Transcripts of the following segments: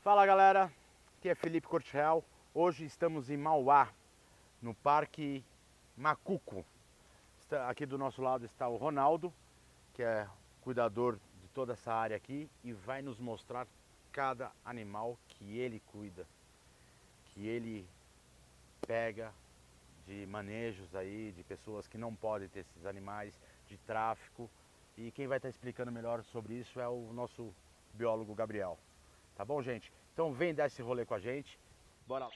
Fala galera, aqui é Felipe Cortiel. Hoje estamos em Mauá, no Parque Macuco. Aqui do nosso lado está o Ronaldo, que é cuidador de toda essa área aqui e vai nos mostrar cada animal que ele cuida, que ele pega de manejos aí, de pessoas que não podem ter esses animais, de tráfico. E quem vai estar explicando melhor sobre isso é o nosso biólogo Gabriel. Tá bom, gente? Então vem dar esse rolê com a gente. Bora lá.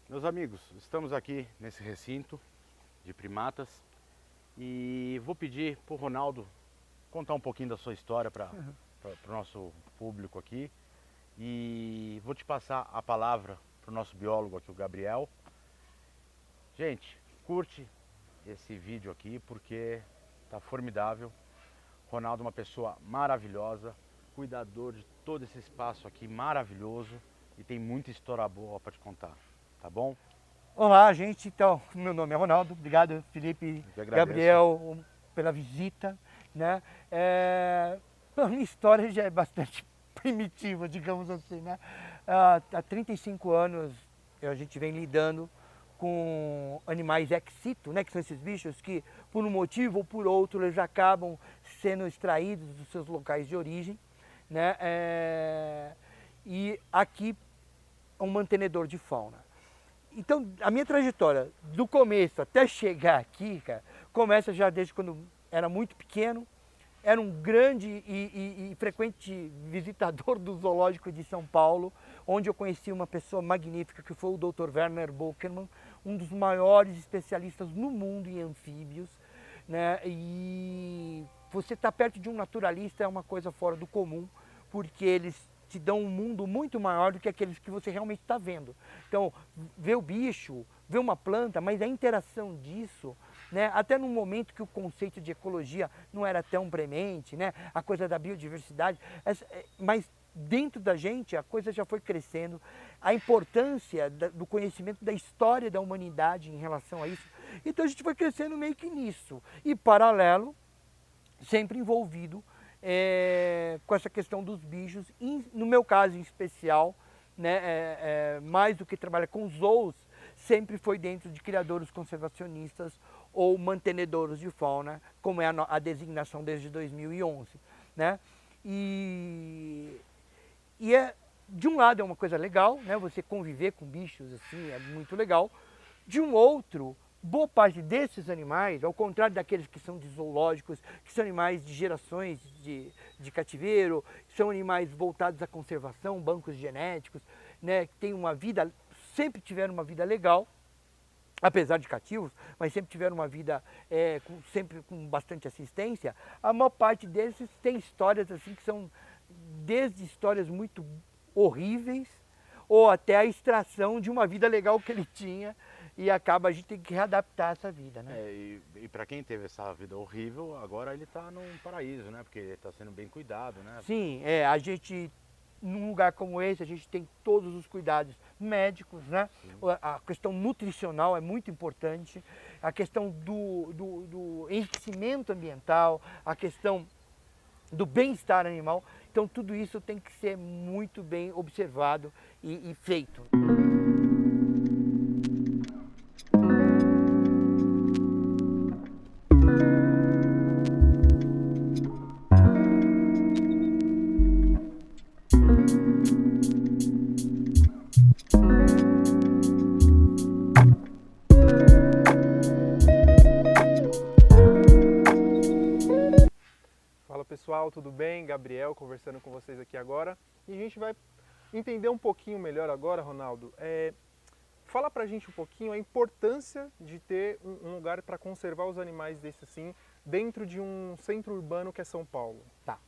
Meus amigos, estamos aqui nesse recinto de primatas e vou pedir para o Ronaldo contar um pouquinho da sua história para o nosso público aqui e vou te passar a palavra para o nosso biólogo aqui, o Gabriel. Gente, curte esse vídeo aqui porque tá formidável. Ronaldo é uma pessoa maravilhosa, cuidador de todo esse espaço aqui maravilhoso e tem muita história boa para te contar. Tá bom? Olá, gente. Então, meu nome é Ronaldo. Obrigado, Felipe, Eu que agradeço. Gabriel, pela visita, né? A minha história já é bastante primitiva, digamos assim, né? Há 35 anos a gente vem lidando com animais ex situ, né? Que são esses bichos que, por um motivo ou por outro, eles acabam sendo extraídos dos seus locais de origem, né? E aqui é um mantenedor de fauna. Então, a minha trajetória, do começo até chegar aqui, cara, começa já desde quando era muito pequeno. Era um grande e frequente visitador do Zoológico de São Paulo, onde eu conheci uma pessoa magnífica, que foi o Dr. Werner Bockermann, um dos maiores especialistas no mundo em anfíbios, né? E você estar perto de um naturalista é uma coisa fora do comum, porque eles te dão um mundo muito maior do que aqueles que você realmente está vendo. Então, ver o bicho, ver uma planta, mas a interação disso, né? Até no momento que o conceito de ecologia não era tão premente, né? A coisa da biodiversidade, mas dentro da gente a coisa já foi crescendo, a importância do conhecimento da história da humanidade em relação a isso. Então a gente foi crescendo meio que nisso, e paralelo, sempre envolvido com essa questão dos bichos, no meu caso em especial, né, mais do que trabalhar com zoos, sempre foi dentro de criadores conservacionistas ou mantenedores de fauna, como é a designação desde 2011. Né? E de um lado é uma coisa legal, né, você conviver com bichos assim, é muito legal. De um outro, boa parte desses animais, ao contrário daqueles que são de zoológicos, que são animais de gerações de cativeiro, são animais voltados à conservação, bancos genéticos, né, que têm uma vida, sempre tiveram uma vida legal, apesar de cativos, mas sempre tiveram uma vida sempre com bastante assistência. A maior parte desses tem histórias assim que são desde histórias muito horríveis ou até a extração de uma vida legal que ele tinha, e acaba a gente tem que readaptar essa vida, né? E para quem teve essa vida horrível, agora ele está num paraíso, né? Porque ele está sendo bem cuidado, né? Sim, a gente num lugar como esse, a gente tem todos os cuidados médicos, né? A questão nutricional é muito importante, a questão do enriquecimento ambiental, a questão do bem-estar animal. Então, tudo isso tem que ser muito bem observado e feito. Fala pessoal, tudo bem? Gabriel conversando com vocês aqui agora. E a gente vai entender um pouquinho melhor agora, Ronaldo. Fala pra gente um pouquinho a importância de ter um lugar para conservar os animais desse assim, dentro de um centro urbano que é São Paulo. Tá.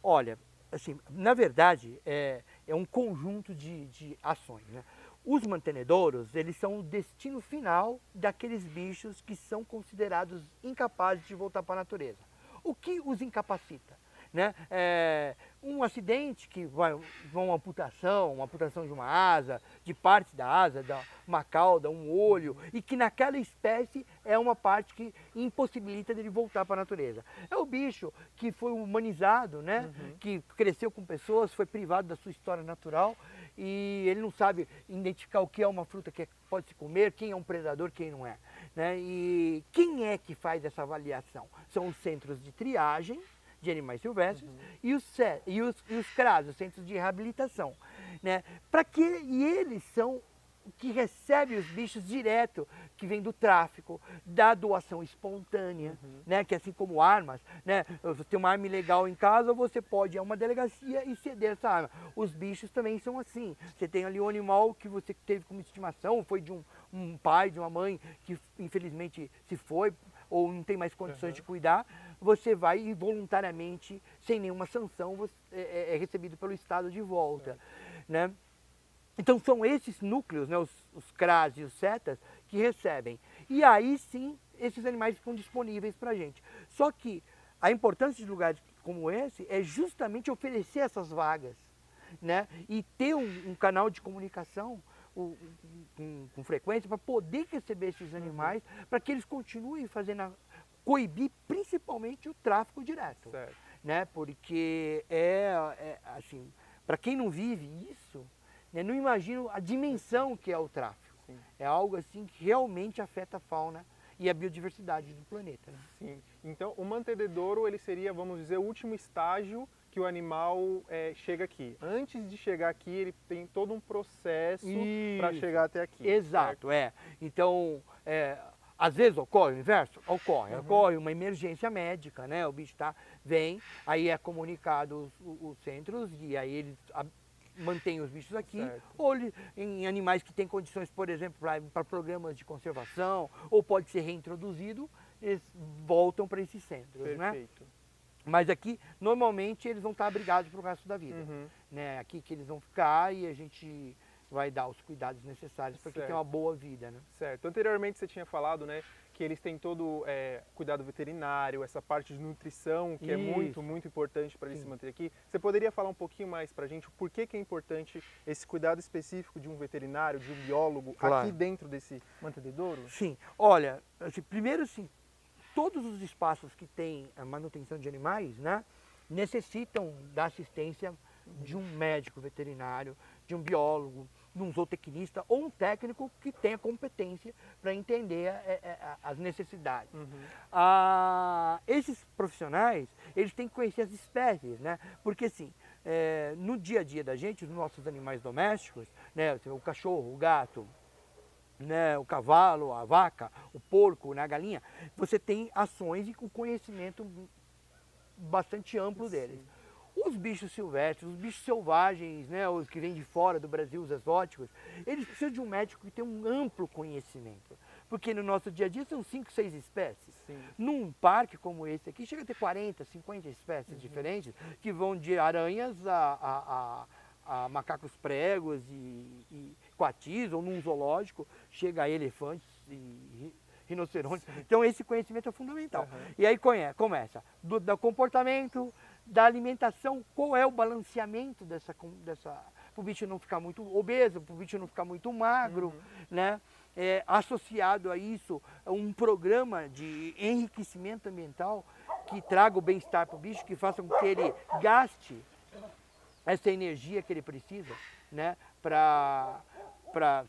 Olha, assim, na verdade, é um conjunto de ações, né? Os mantenedouros, eles são o destino final daqueles bichos que são considerados incapazes de voltar para a natureza. O que os incapacita? Né? Um acidente que vai uma amputação de uma asa, de parte da asa, uma cauda, um olho, e que naquela espécie é uma parte que impossibilita dele voltar para a natureza. É o bicho que foi humanizado, né? Que cresceu com pessoas, foi privado da sua história natural e ele não sabe identificar o que é uma fruta que pode se comer, quem é um predador, quem não é. Né? E quem é que faz essa avaliação? São os centros de triagem de animais silvestres e os CRAS, os centros de reabilitação. Né? E eles são que recebem os bichos direto, que vem do tráfico, da doação espontânea, né? Que assim como armas, né? Você tem uma arma ilegal em casa, você pode ir a uma delegacia e ceder essa arma. Os bichos também são assim. Você tem ali um animal que você teve como estimação, foi de um pai, de uma mãe que infelizmente se foi ou não tem mais condições de cuidar, você vai e voluntariamente, sem nenhuma sanção, você é recebido pelo Estado de volta. Né? Então são esses núcleos, né, os CRAS e os CETAS, que recebem. E aí sim, esses animais ficam disponíveis para a gente. Só que a importância de lugares como esse é justamente oferecer essas vagas, né? E ter um canal de comunicação com frequência para poder receber esses animais, para que eles continuem fazendo coibir principalmente o tráfico direto. Certo. Né? Porque assim, para quem não vive isso, né, não imagino a dimensão que é o tráfico. Sim. É algo assim que realmente afeta a fauna e a biodiversidade do planeta. Né? Sim. Então, o mantenedouro, ele seria, vamos dizer, o último estágio que o animal chega aqui. Antes de chegar aqui, ele tem todo um processo para chegar até aqui. Exato, certo? Então, às vezes ocorre o inverso? Ocorre uma emergência médica, né? O bicho vem, aí é comunicado os centros e aí eles mantém os bichos aqui, certo. Ou em animais que têm condições, por exemplo, para programas de conservação, ou pode ser reintroduzido, eles voltam para esses centros. Perfeito. Né? Mas aqui, normalmente, eles vão estar abrigados para o resto da vida. Né? Aqui que eles vão ficar e a gente vai dar os cuidados necessários para que tenham uma boa vida. Né? Certo. Anteriormente você tinha falado, né, que eles têm todo cuidado veterinário, essa parte de nutrição, que é muito, muito importante para eles se manter aqui. Você poderia falar um pouquinho mais para a gente o porquê que é importante esse cuidado específico de um veterinário, de um biólogo, aqui dentro desse mantenedouro? Sim. Olha, assim, primeiro, sim, todos os espaços que têm a manutenção de animais, né, necessitam da assistência de um médico veterinário, de um biólogo, de um zootecnista ou um técnico que tenha competência para entender as necessidades. Esses profissionais, eles têm que conhecer as espécies, né? Porque assim, no dia a dia da gente, os nossos animais domésticos, né, o cachorro, o gato, né, o cavalo, a vaca, o porco, né, a galinha, você tem ações e um conhecimento bastante amplo deles. Os bichos silvestres, os bichos selvagens, né, os que vêm de fora do Brasil, os exóticos, eles precisam de um médico que tenha um amplo conhecimento. Porque no nosso dia a dia são 5, 6 espécies. Sim. Num parque como esse aqui, chega a ter 40, 50 espécies diferentes, que vão de aranhas a macacos pregos e coatis, ou num zoológico, chega a elefantes e rinocerontes. Então esse conhecimento é fundamental. E aí começa do comportamento, da alimentação, qual é o balanceamento para o bicho não ficar muito obeso, para o bicho não ficar muito magro, né? Associado a isso, um programa de enriquecimento ambiental que traga o bem-estar para o bicho, que faça com que ele gaste essa energia que ele precisa, né? Para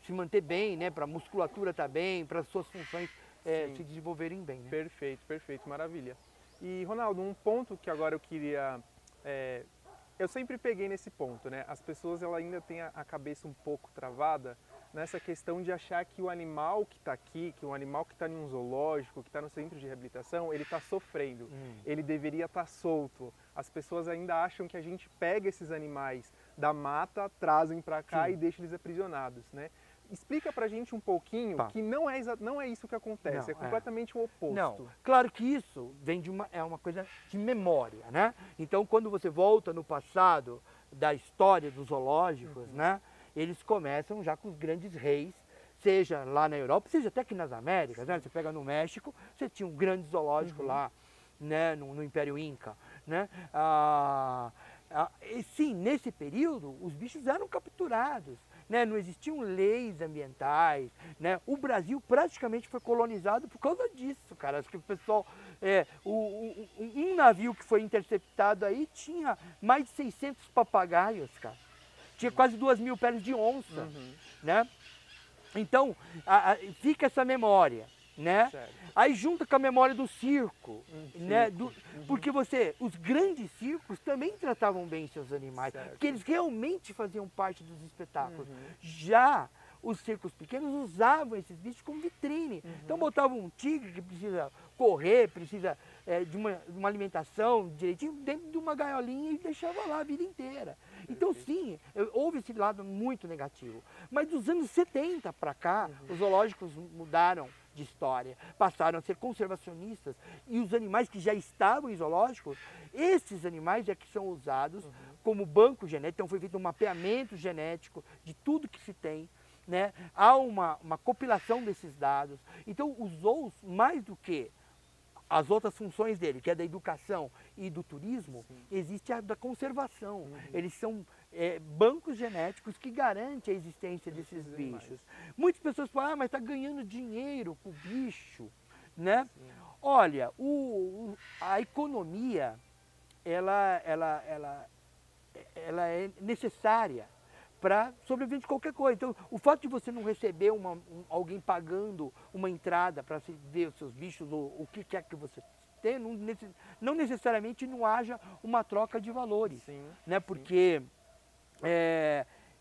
se manter bem, né? Para a musculatura estar bem, para as suas funções se desenvolverem bem. Né? Perfeito, perfeito, maravilha. E Ronaldo, um ponto que agora eu queria... eu sempre peguei nesse ponto, né? As pessoas ela ainda têm a cabeça um pouco travada nessa questão de achar que o animal que está aqui, que o animal que está em um zoológico, que está no centro de reabilitação, ele está sofrendo, ele deveria estar solto. As pessoas ainda acham que a gente pega esses animais da mata, trazem para cá e deixa eles aprisionados, né? Explica pra gente um pouquinho que não é isso que acontece, Não, é completamente o oposto. Não, claro que isso vem é uma coisa de memória, né? Então, quando você volta no passado da história dos zoológicos, né? Eles começam já com os grandes reis, seja lá na Europa, seja até aqui nas Américas, né? Você pega no México, você tinha um grande zoológico lá, né? No Império Inca, né? E sim, nesse período, os bichos eram capturados. Né, não existiam leis ambientais, né? O Brasil praticamente foi colonizado por causa disso, cara. Acho que o pessoal, um navio que foi interceptado aí tinha mais de 600 papagaios, cara. Tinha quase 2.000 peles de onça, né? Então, fica essa memória, né? Certo. Aí junta com a memória do circo, né? Porque os grandes circos também tratavam bem seus animais, Certo. porque eles realmente faziam parte dos espetáculos. Já os circos pequenos usavam esses bichos como vitrine. Então botavam um tigre que precisa correr, precisa de uma alimentação direitinho, dentro de uma gaiolinha e deixava lá a vida inteira. Então sim, houve esse lado muito negativo. Mas dos anos 70 para cá, os zoológicos mudaram de história, passaram a ser conservacionistas e os animais que já estavam em zoológicos, esses animais é que são usados como banco genético, então foi feito um mapeamento genético de tudo que se tem, né? Há uma compilação desses dados. Então os zoos, mais do que as outras funções dele, que é da educação e do turismo, existe a da conservação. Eles são bancos genéticos que garantem a existência desses bichos. Muitas pessoas falam, mas está ganhando dinheiro com o bicho, né? Olha, a economia, ela é necessária para sobreviver de qualquer coisa. Então, o fato de você não receber alguém pagando uma entrada para ver os seus bichos ou o que quer que você tenha, não necessariamente não haja uma troca de valores, né? Porque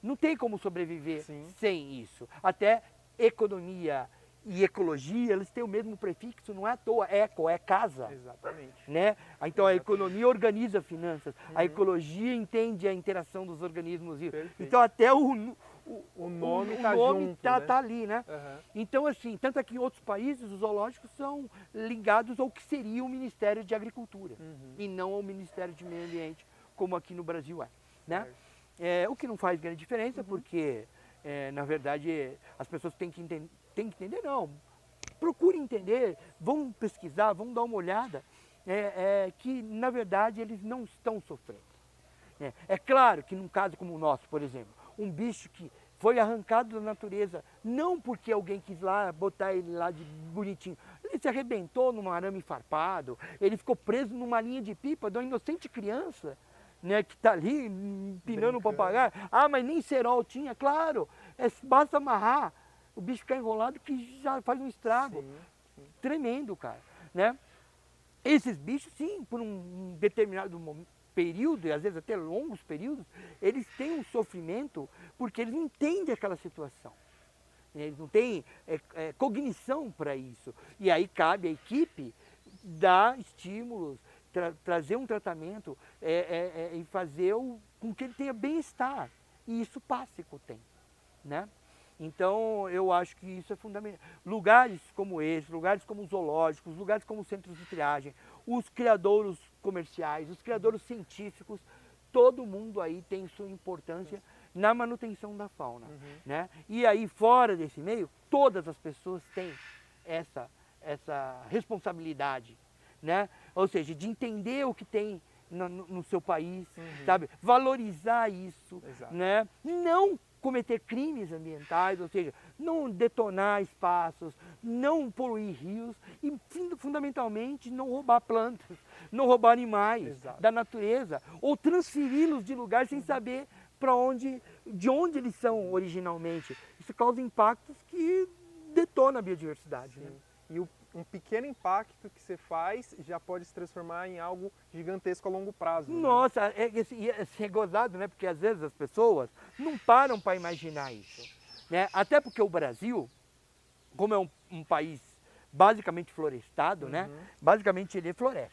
não tem como sobreviver sem isso. Até economia e ecologia, eles têm o mesmo prefixo, não é à toa, eco, é casa. Exatamente. Né? Então a economia organiza finanças, a ecologia entende a interação dos organismos vivos. Perfeito. Então até o nome tá ali, né? Então assim, tanto aqui em outros países, os zoológicos são ligados ao que seria o Ministério de Agricultura e não ao Ministério de Meio Ambiente, como aqui no Brasil é. Né? O que não faz grande diferença, porque na verdade as pessoas têm que entender, não. Procurem entender, vão pesquisar, vão dar uma olhada, que na verdade eles não estão sofrendo. É claro que num caso como o nosso, por exemplo, um bicho que foi arrancado da natureza, não porque alguém quis lá botar ele lá de bonitinho, ele se arrebentou num arame farpado, ele ficou preso numa linha de pipa de uma inocente criança, né, que está ali empinando um papagaio. Ah, mas nem cerol tinha, claro, basta amarrar, o bicho fica enrolado que já faz um estrago tremendo, cara, né? Esses bichos, sim, por um determinado período, e às vezes até longos períodos, eles têm um sofrimento porque eles não entendem aquela situação. Eles não têm cognição para isso. E aí cabe à equipe dar estímulos, trazer um tratamento e fazer com que ele tenha bem-estar. E isso Pássico tem, né? Então, eu acho que isso é fundamental. Lugares como esse, lugares como os zoológicos, lugares como os centros de triagem, os criadouros comerciais, os criadouros científicos, todo mundo aí tem sua importância na manutenção da fauna. Né? E aí, fora desse meio, todas as pessoas têm essa responsabilidade. Né? Ou seja, de entender o que tem no seu país, sabe? Valorizar isso, Exato. né? Não cometer crimes ambientais, ou seja, não detonar espaços, não poluir rios e, fundamentalmente, não roubar plantas, não roubar animais Exato. da natureza ou transferi-los de lugar sem saber de onde eles são originalmente. Isso causa impactos que detonam a biodiversidade. Né? E um pequeno impacto que você faz já pode se transformar em algo gigantesco a longo prazo. Nossa, é gozado, né? Porque às vezes as pessoas não param para imaginar isso. Né? Até porque o Brasil, como é um país basicamente florestado, né? Basicamente ele é floresta.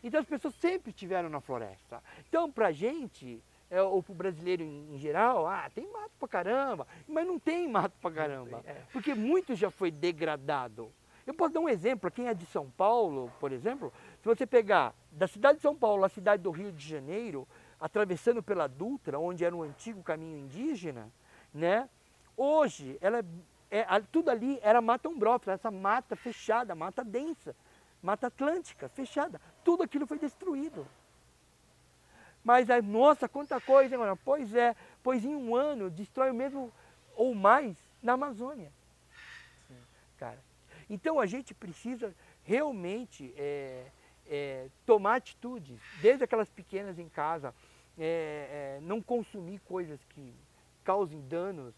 Então as pessoas sempre estiveram na floresta. Então pra gente, ou pro brasileiro em geral, tem mato pra caramba, mas não tem mato pra caramba. Porque muito já foi degradado. Eu posso dar um exemplo, para quem é de São Paulo, por exemplo, se você pegar da cidade de São Paulo à cidade do Rio de Janeiro, atravessando pela Dutra, onde era um antigo caminho indígena, né? Hoje, tudo ali era mata umbrófila, essa mata fechada, mata densa, mata atlântica, fechada. Tudo aquilo foi destruído. Mas, nossa, quanta coisa, mano. Pois em um ano destrói o mesmo ou mais na Amazônia. Sim. Cara. Então a gente precisa realmente tomar atitudes, desde aquelas pequenas em casa, não consumir coisas que causem danos,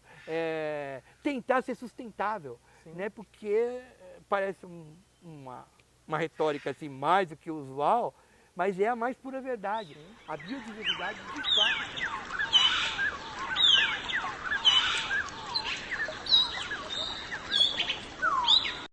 tentar ser sustentável, né? Porque parece uma retórica assim, mais do que usual, mas é a mais pura verdade. A biodiversidade de fato